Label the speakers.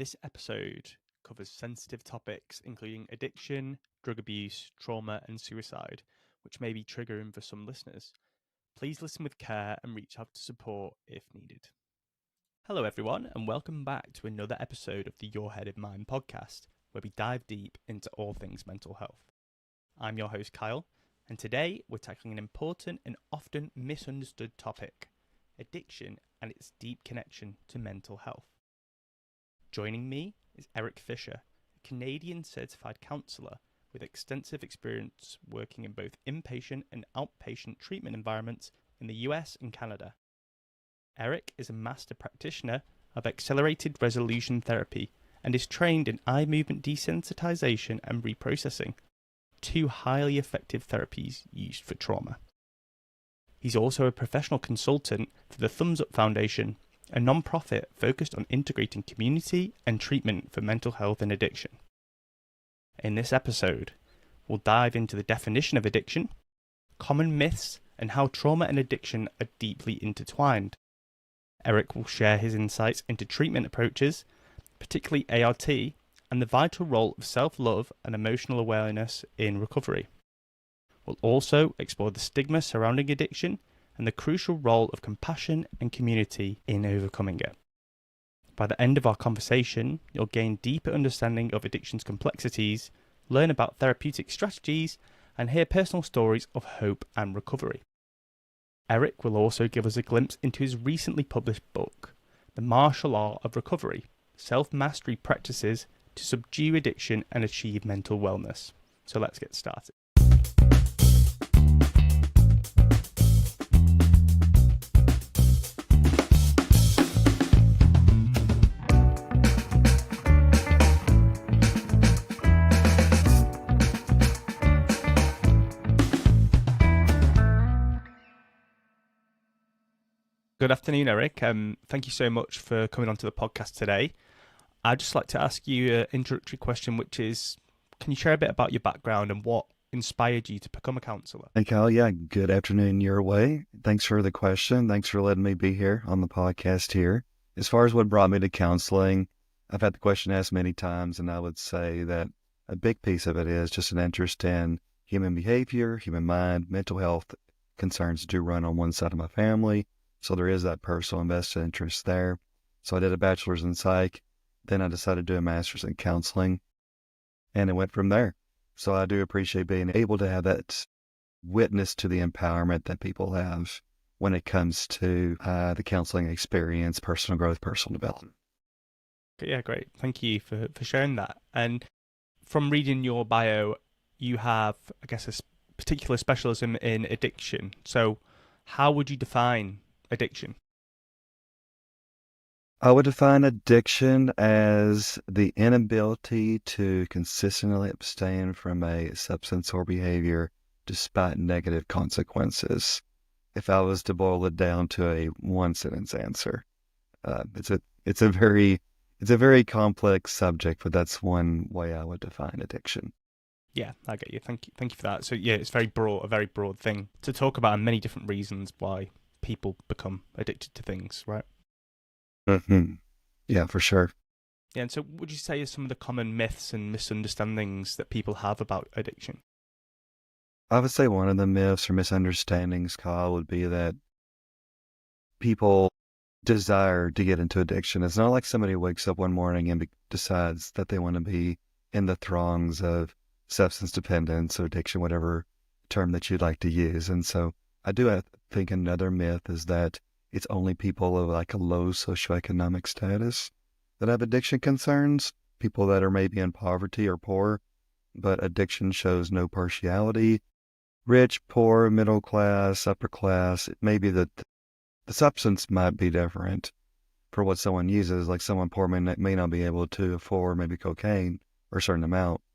Speaker 1: This episode covers sensitive topics including addiction, drug abuse, trauma, and suicide, which may be triggering for some listeners. Please listen with care and reach out to support if needed. Hello, everyone, and welcome back to another episode of the Your Head in Mind podcast, where we dive deep into all things mental health. I'm your host, Kyle, and today we're tackling an important and often misunderstood topic: addiction and its deep connection to mental health. Joining me is Eric Fischer, a Canadian certified counsellor with extensive experience working in both inpatient and outpatient treatment environments in the US and Canada. Eric is a master practitioner of accelerated resolution therapy and is trained in eye movement desensitization and reprocessing, two highly effective therapies used for trauma. He's also a professional consultant for the Thumbs Up Foundation, a non-profit focused on integrating community and treatment for mental health and addiction. In this episode, we'll dive into the definition of addiction, common myths, and how trauma and addiction are deeply intertwined. Eric will share his insights into treatment approaches, particularly ART, and the vital role of self-love and emotional awareness in recovery. We'll also explore the stigma surrounding addiction and the crucial role of compassion and community in overcoming it. By the end of our conversation, you'll gain deeper understanding of addiction's complexities, learn about therapeutic strategies, and hear personal stories of hope and recovery. Eric will also give us a glimpse into his recently published book, The Martial Art of Recovery: Self-Mastery Practices to Subdue Addiction and Achieve Mental Wellness. So let's get started. Good afternoon, Eric. Thank you so much for coming onto the podcast today. I'd just like to ask you an introductory question, which is, can you share a bit about your background and what inspired you to become a counsellor?
Speaker 2: Hey, Kyle. Yeah, good afternoon your way. Thanks for the question. Thanks for letting me be here on the podcast here. As far as what brought me to counseling, I've had the question asked many times, and I would say that a big piece of it is just an interest in human behavior, human mind, mental health concerns do run on one side of my family. So there is that personal invested interest there. So I did a bachelor's in psych. Then I decided to do a master's in counseling, and it went from there. So I do appreciate being able to have that witness to the empowerment that people have when it comes to the counseling experience, personal growth, personal development.
Speaker 1: Yeah, great. Thank you for sharing that. And from reading your bio, you have, I guess, a particular specialism in addiction. So how would you define addiction?
Speaker 2: I would define addiction as the inability to consistently abstain from a substance or behavior despite negative consequences. If I was to boil it down to a one-sentence answer, it's a very complex subject, but that's one way I would define addiction.
Speaker 1: Yeah, I get you. Thank you for that. So yeah, it's a very broad thing to talk about, and many different reasons why people become addicted to things, right?
Speaker 2: Mm-hmm. Yeah, for sure.
Speaker 1: Yeah, and so would you say are some of the common myths and misunderstandings that people have about addiction?
Speaker 2: I would say one of the myths or misunderstandings, Kyle, would be that people desire to get into addiction. It's not like somebody wakes up one morning and decides that they want to be in the throngs of substance dependence or addiction, whatever term that you'd like to use. And so I do think another myth is that it's only people of like a low socioeconomic status that have addiction concerns, people that are maybe in poverty or poor, but addiction shows no partiality. Rich, poor, middle class, upper class, it may be that the substance might be different for what someone uses. Like someone poor may not be able to afford maybe cocaine or a certain amount,